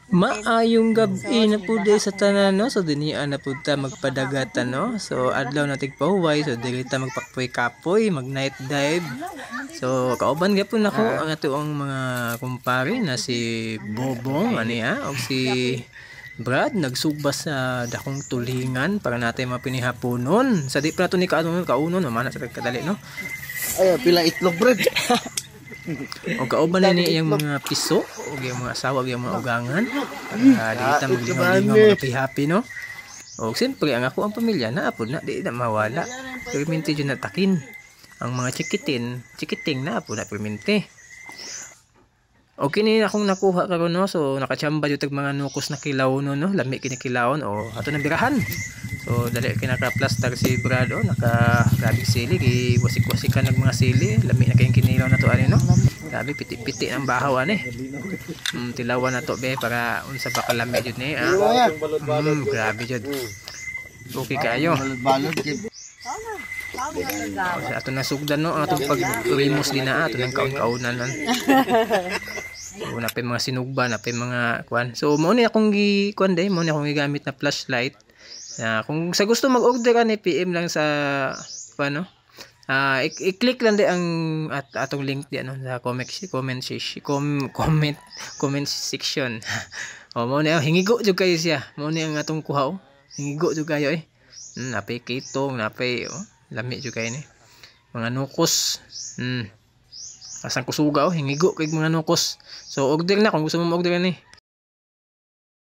Maayong gabi na po day sa tanan no. So dinhi na po ta magpadagatan no. So adlaw na tigpahuway so dili ta magpakpoy-kapoy, mag night dive. So kauban gyapon nako ang atuang mga kumpare na si Bobong ani og si Brad nagsubas sa dakong tulingan para natin mapinihaponon. Sa di pa nato ni kaunon man sa kadali no. Ay pila itlog Brad. O kauban na ni yung mga piso o yung mga asawa o yung mga ugangan dito maglingaw-lingaw mga happy no. O siyempre ang ako ang pamilya na apod na di na mawala perminti dyan natakin ang mga chikiting na apod na perminti. O kini akong nakuha karon no. So nakachamba jud tag mga nukos na kilaw no lami kini kilawon o ato nang birahan. So dali kinaka-plaster si Brad o naka-grabe sili wasik-wasikan nag mga sili lami na kayong kinilaw na to ani no. Grabe piti-piti ang bahaw ani. Tilawan na to be para unsa ba kalami jud ni grabe jud. Okay kayo. Ato na sugdan no ang atong pag-rimos din na ato nang kaon-kaonan. So, napay mga sinugba, napay mga kwan. So, mo ni akong kwan day, mo ni akong gigamit na flashlight. Kung sa gusto mag-order ani PM lang sa kwan no. I-click lang di ang atong link di ano sa comment section. Mo ni hingigo jud kayo siya. Mo ni ang atong kuhaw. Hingigo jud kayo napay kitong, napay lami jud kayo ni. Mga nukos. Asang kusuga hingigo kay mga nukos. So order na kung gusto mo mag-order ni.